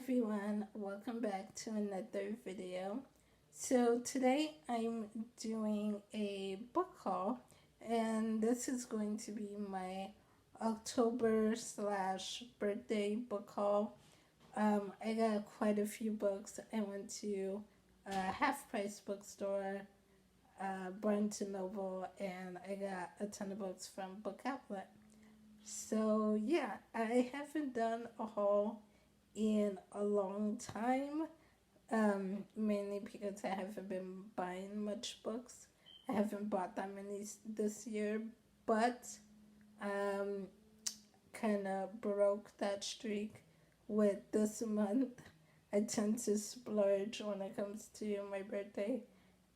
everyone, welcome back to another video. So today I'm doing a book haul, and this is going to be my October slash birthday book haul. I got quite a few books. I went to a half price bookstore, Barnes and Noble, and I got a ton of books from Bookhaul. So yeah, I haven't done a haul in a long time, mainly because I haven't been buying much books. I haven't bought that many this year, but um, kind of broke that streak with this month. I tend to splurge when it comes to my birthday,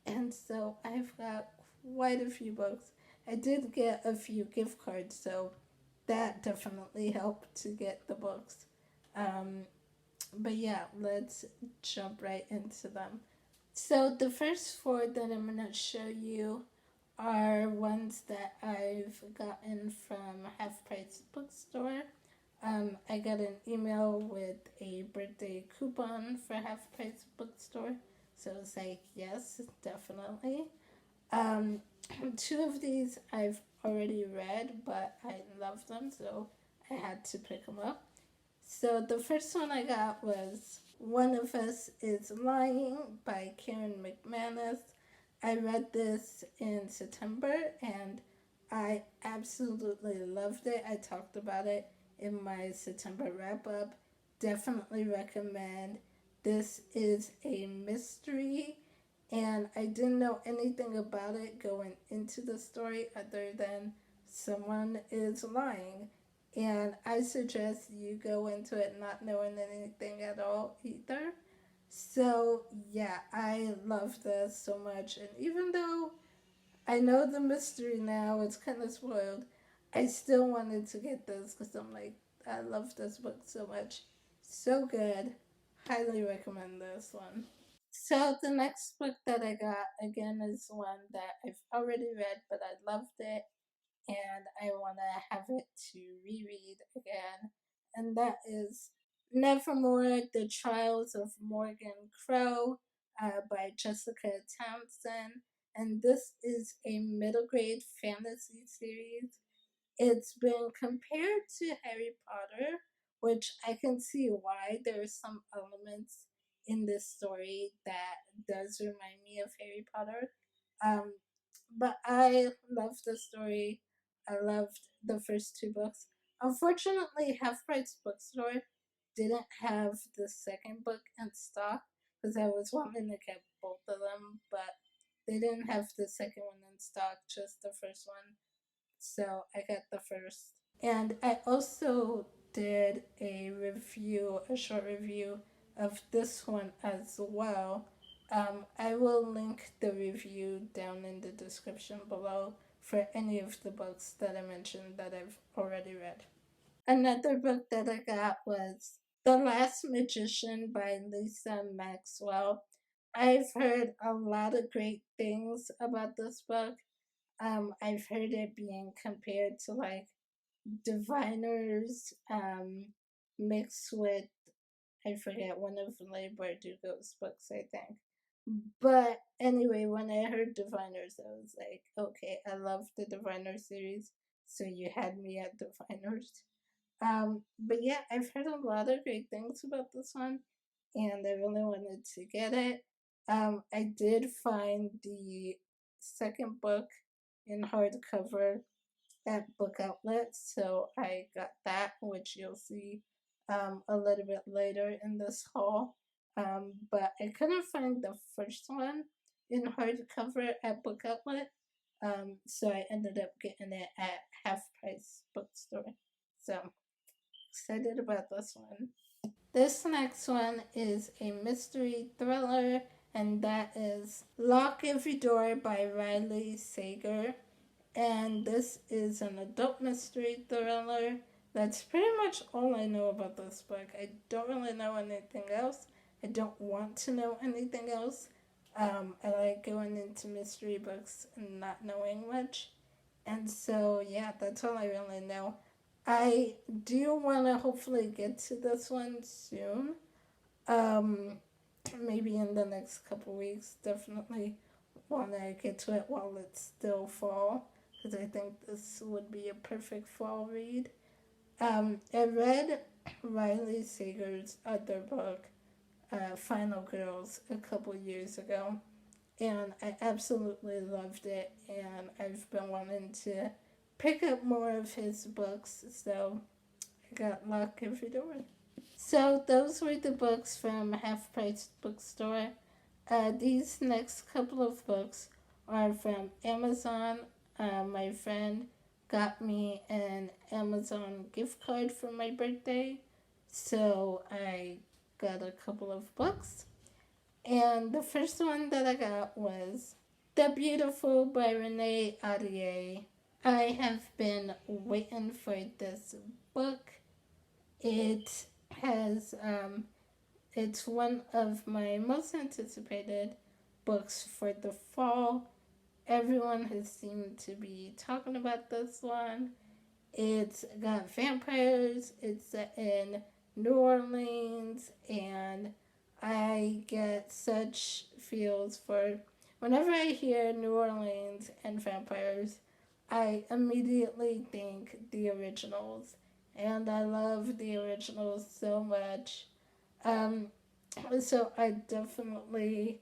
and so I've got quite a few books. I did get a few gift cards, so that definitely helped to get the books. Um, but yeah, let's jump right into them. So the first four that I'm gonna show you are ones that I've gotten from Half Price Bookstore. I got an email with a birthday coupon for Half Price Bookstore, so it's like yes, definitely. Um, two of these I've already read, but I love them, so I had to pick them up. So the first one I got was One of Us is Lying by Karen McManus. I read this in September and I absolutely loved it. I talked about it in my September wrap up. Definitely recommend. This is a mystery, and I didn't know anything about it going into the story other than someone is lying. And I suggest you go into it not knowing anything at all either. So, yeah, I love this so much. And even though I know the mystery now, it's kind of spoiled, I still wanted to get this because I'm like, I love this book so much. So good. Highly recommend this one. So the next book that I got again is one that I've already read, but I loved it and I want to have it to reread again. And that is Nevermore: The Trials of Morgan Crow by Jessica Townsend. And this is a middle grade fantasy series. It's been compared to Harry Potter, which I can see why. There are some elements in this story that does remind me of Harry Potter. Um, but I loved the story. I loved the first two books. Unfortunately, Half Price Bookstore didn't have the second book in stock because I was wanting to get both of them, but they didn't have the second one in stock, just the first one. So I got the first. And I also did a short review of this one as well. I will link the review down in the description below for any of the books that I mentioned that I've already read. Another book that I got was The Last Magician by Lisa Maxwell. I've heard a lot of great things about this book. I've heard it being compared to like Diviners, mixed with, I forget, one of Leigh Bardugo's books, I think. But anyway, when I heard Diviners, I was like, okay, I love the Diviner series, so you had me at Diviners. But yeah, I've heard a lot of great things about this one, and I really wanted to get it. I did find the second book in hardcover at Book Outlet, so I got that, which you'll see a little bit later in this haul. But I couldn't find the first one in hardcover at Book Outlet, so I ended up getting it at Half Price Bookstore. So excited about this one. This next one is a mystery thriller, and that is Lock Every Door by Riley Sager. And this is an adult mystery thriller. That's pretty much all I know about this book. I don't really know anything else. I don't want to know anything else. I like going into mystery books and not knowing much. And so, yeah, that's all I really know. I do want to hopefully get to this one soon. Um, Maybe in the next couple weeks. Definitely want to get to it while it's still fall, because I think this would be a perfect fall read. I read Riley Sager's other book, Final Girls, a couple years ago, and I absolutely loved it. And I've been wanting to pick up more of his books, so I got luck every door. So those were the books from Half Price Bookstore. These next couple of books are from Amazon. My friend got me an Amazon gift card for my birthday, so I got a couple of books. And the first one that I got was The Beautiful by Renee Ahdieh. I have been waiting for this book. It has it's one of my most anticipated books for the fall. Everyone has seemed to be talking about this one. It's got vampires, it's set in New Orleans, and I get such feels for whenever I hear New Orleans and vampires, I immediately think the originals, and I love the originals so much. Um, so I definitely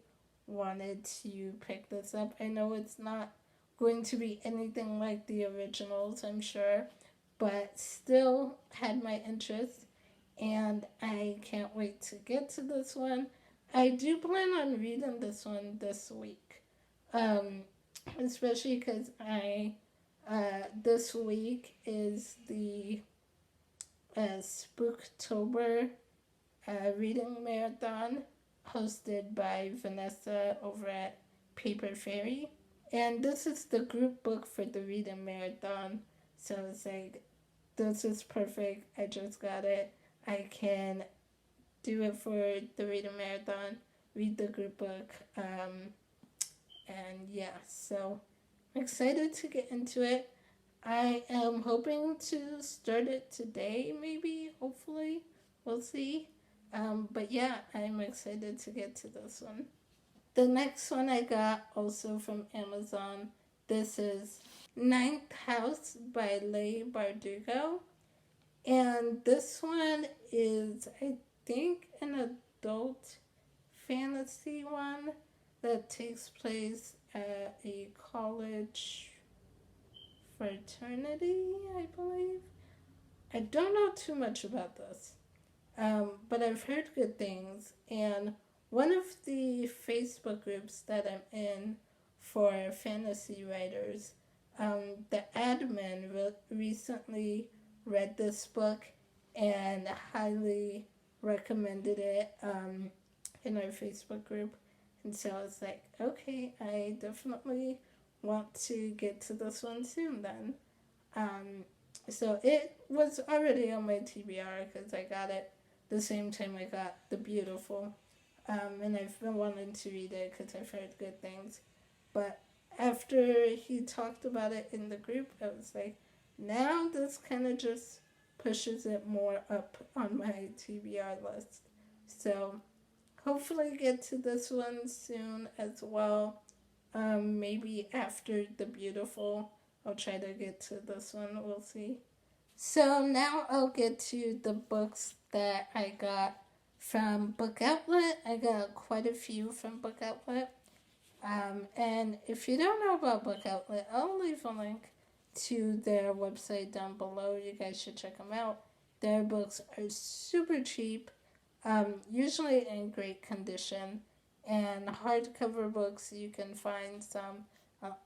wanted to pick this up. I know it's not going to be anything like the originals, I'm sure, but still had my interest, and I can't wait to get to this one. I do plan on reading this one this week, um, especially because I this week is the Spooktober reading marathon hosted by Vanessa over at Paper Fairy. And this is the group book for the reading marathon. So it's like, this is perfect. I just got it. I can do it for the reading marathon, read the group book. And yeah, so I'm excited to get into it. I am hoping to start it today, maybe, hopefully. We'll see. But yeah, I'm excited to get to this one. The next one I got also from Amazon. This is Ninth House by Leigh Bardugo. And this one is, I think, an adult fantasy one that takes place at a college fraternity, I believe. I don't know too much about this. But I've heard good things, and one of the Facebook groups that I'm in for fantasy writers, the admin recently read this book and highly recommended it in our Facebook group. And so I was like, okay, I definitely want to get to this one soon then. So it was already on my TBR because I got it the same time I got The Beautiful. And I've been wanting to read it because I've heard good things. But after he talked about it in the group, I was like, now this kind of just pushes it more up on my TBR list. So hopefully get to this one soon as well. Maybe after The Beautiful, I'll try to get to this one. We'll see. So now I'll get to the books that I got from Book Outlet. I got quite a few from Book Outlet. And if you don't know about Book Outlet, I'll leave a link to their website down below. You guys should check them out. Their books are super cheap, usually in great condition. And hardcover books, you can find some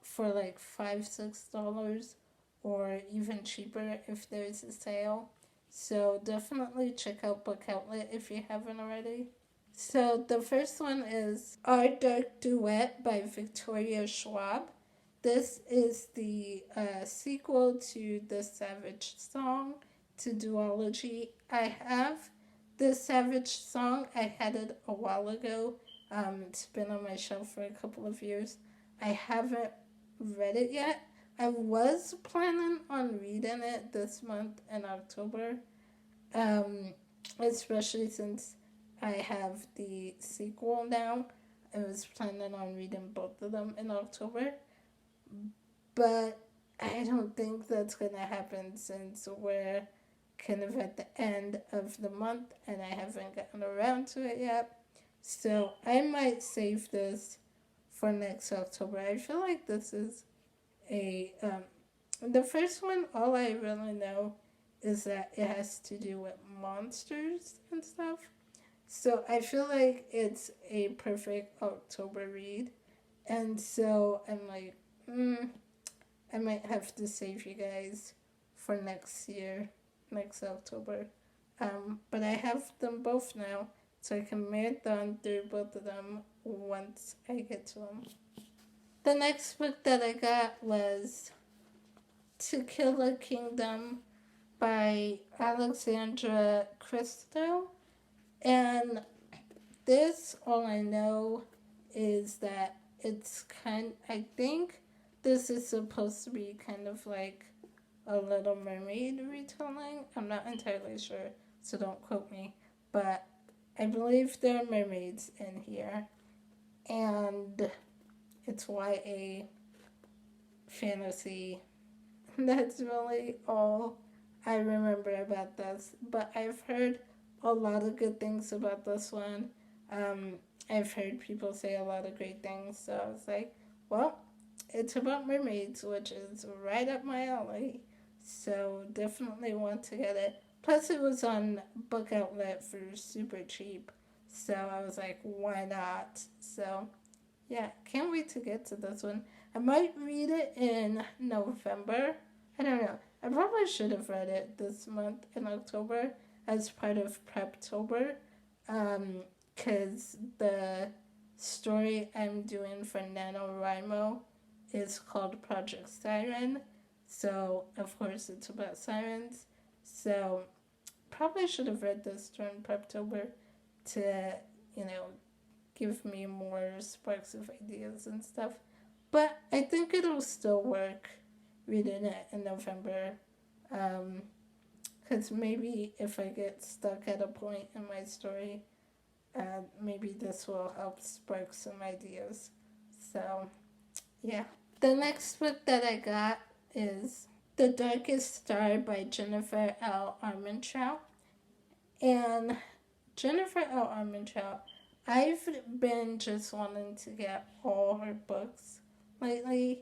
for like $5-6 or even cheaper if there's a sale. So definitely check out Book Outlet if you haven't already. So the first one is Our Dark Duet by Victoria Schwab. This is the sequel to The Savage Song, to duology. I have The Savage Song. I had it a while ago. It's been on my shelf for a couple of years. I haven't read it yet. I was planning on reading it this month in October, especially since I have the sequel now. I was planning on reading both of them in October, but I don't think that's going to happen since we're kind of at the end of the month and I haven't gotten around to it yet. So I might save this for next October. I feel like this is a the first one. All I really know is that it has to do with monsters and stuff. So I feel like it's a perfect October read, and so I'm like, I might have to save you guys for next year, next October. But I have them both now, so I can marathon through both of them once I get to them. The next book that I got was To Kill a Kingdom by Alexandra Christo. And this, all I know is that I think this is supposed to be kind of like a Little Mermaid retelling. I'm not entirely sure, so don't quote me. But I believe there are mermaids in here. And it's YA fantasy. That's really all I remember about this. But I've heard a lot of good things about this one. I've heard people say a lot of great things. So I was like, well, it's about mermaids, which is right up my alley. So definitely want to get it. Plus, it was on Book Outlet for super cheap. So I was like, why not? So yeah, can't wait to get to this one. I might read it in November. I don't know. I probably should have read it this month in October as part of Preptober. Because the story I'm doing for NaNoWriMo is called Project Siren. So, of course, it's about sirens. So, probably should have read this during Preptober to, give me more sparks of ideas and stuff. But I think it'll still work reading it in November. Because maybe if I get stuck at a point in my story, maybe this will help spark some ideas. So, yeah. The next book that I got is The Darkest Star by Jennifer L. Armentrout. And Jennifer L. Armentrout, I've been just wanting to get all her books lately.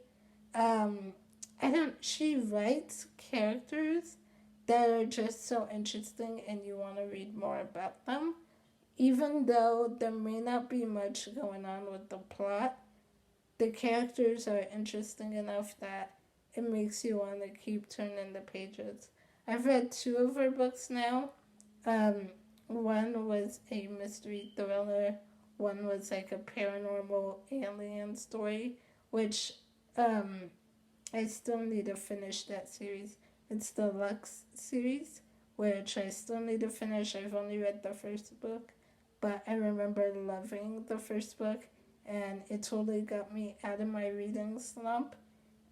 She writes characters that are just so interesting and you want to read more about them. Even though there may not be much going on with the plot, the characters are interesting enough that it makes you want to keep turning the pages. I've read 2 of her books now. One was a mystery thriller. One was like a paranormal alien story, which I still need to finish that series. It's the Lux series, which I still need to finish. I've only read the first book, but I remember loving the first book, and it totally got me out of my reading slump.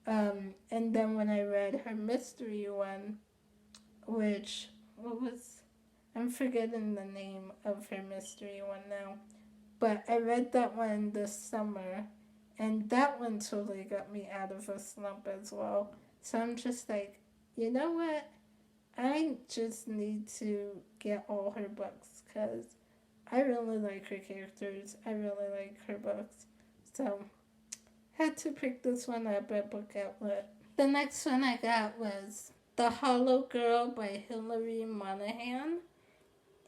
And then when I read her mystery one, which, I'm forgetting the name of her mystery one now, but I read that one this summer, and that one totally got me out of a slump as well. So I'm just like, you know what? I just need to get all her books because I really like her characters. I really like her books. So had to pick this one up at Book Outlet. The next one I got was The Hollow Girl by Hilary Monahan.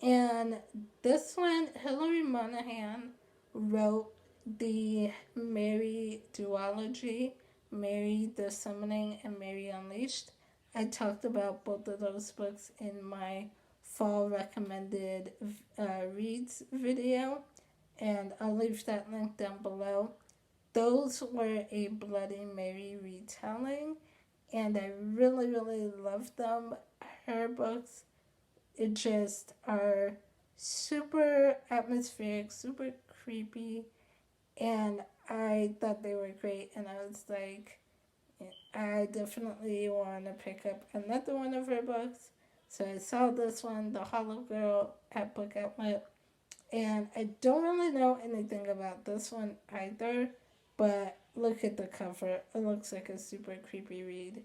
And this one, Hilary Monahan wrote the Mary duology, Mary the Summoning and Mary Unleashed. I talked about both of those books in my fall recommended reads video, and I'll leave that link down below. Those were a Bloody Mary retelling, and I really, really loved them. Her books, it just are super atmospheric, super creepy, and I thought they were great, and I was like, I definitely want to pick up another one of her books. So I saw this one, The Hollow Girl, at Book Outlet, And I don't really know anything about this one either, but look at the cover. It looks like a super creepy read.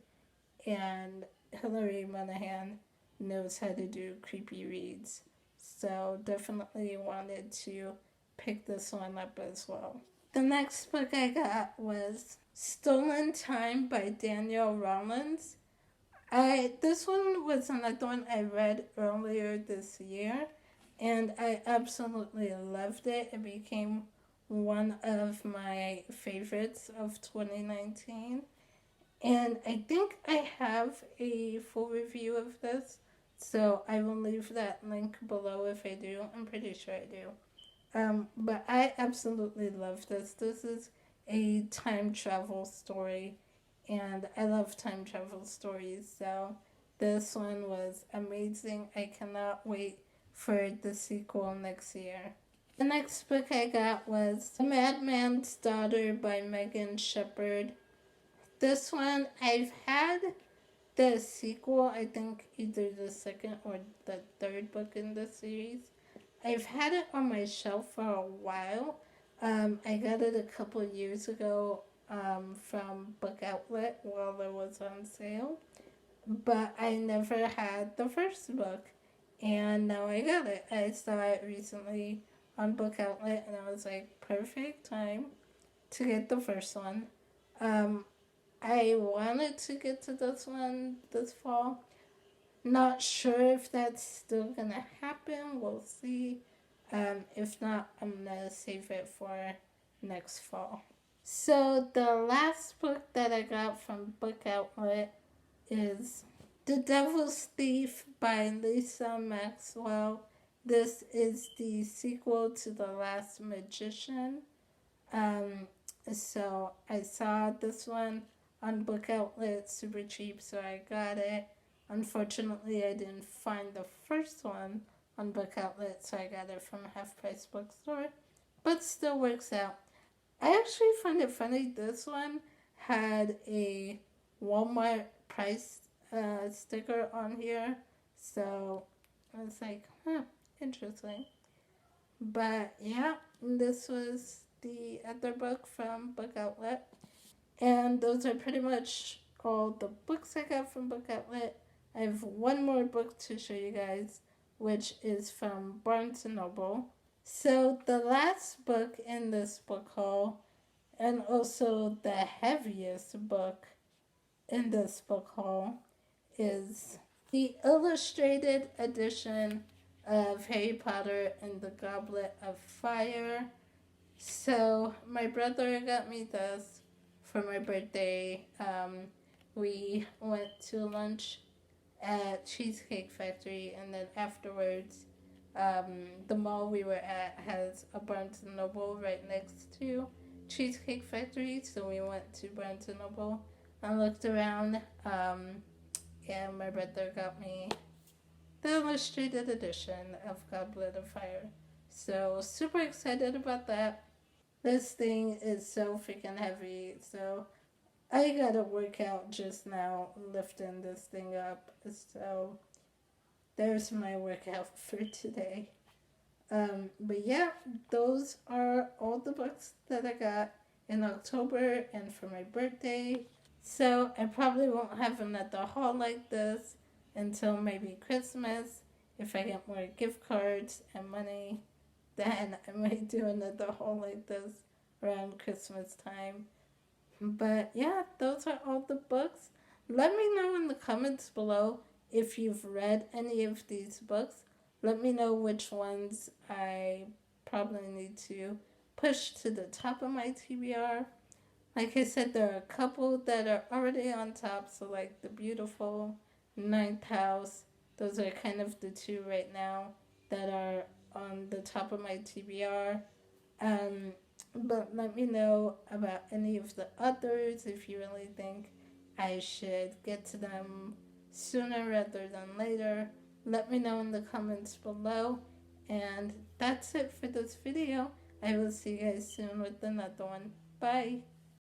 And Hilary Monahan knows how to do creepy reads. So definitely wanted to pick this one up as well. The next book I got was Stolen Time by Danielle Rollins. This one was another one I read earlier this year, and I absolutely loved it. It became one of my favorites of 2019. And I think I have a full review of this, so I will leave that link below if I do. I'm pretty sure I do. But I absolutely love this. This is a time travel story, and I love time travel stories, so this one was amazing. I cannot wait for the sequel next year. The next book I got was The Madman's Daughter by Megan Shepherd. This one, I've had the sequel, I think either the second or the third book in the series. I've had it on my shelf for a while. I got it a couple years ago from Book Outlet while it was on sale. But I never had the first book. And now I got it. I saw it recently on Book Outlet and I was like, perfect time to get the first one. I wanted to get to this one this fall. Not sure if that's still gonna happen. We'll see. If not, I'm gonna save it for next fall. So the last book that I got from Book Outlet is The Devil's Thief by Lisa Maxwell. This is the sequel to The Last Magician. So I saw this one on Book Outlet super cheap, so I got it. Unfortunately, I didn't find the first one on Book Outlet, so I got it from Half Price Bookstore, but still works out. I actually find it funny, this one had a Walmart price sticker on here, so I was like, interesting. But yeah, this was the other book from Book Outlet. And those are pretty much all the books I got from Book Outlet. I have one more book to show you guys, which is from Barnes & Noble. So the last book in this book haul, and also the heaviest book in this book haul, is the illustrated edition of Harry Potter and the Goblet of Fire. So my brother got me this for my birthday. We went to lunch at Cheesecake Factory, and then afterwards, the mall we were at has a Barnes & Noble right next to Cheesecake Factory, so we went to Barnes & Noble and looked around, and my brother got me the illustrated edition of Goblet of Fire. So super excited about that. This thing is so freaking heavy, so I gotta work out just now lifting this thing up. So there's my workout for today. But yeah, those are all the books that I got in October and for my birthday. So I probably won't have another haul like this until maybe Christmas. If I get more gift cards and money, then I might do another haul like this around Christmas time. But yeah, those are all the books. Let me know in the comments below if you've read any of these books. Let me know which ones I probably need to push to the top of my TBR. Like I said, there are a couple that are already on top, so like The Beautiful, Ninth House. Those are kind of the two right now that are on the top of my TBR. But let me know about any of the others if you really think I should get to them sooner rather than later. Let me know in the comments below. And that's it for this video. I will see you guys soon with another one. Bye.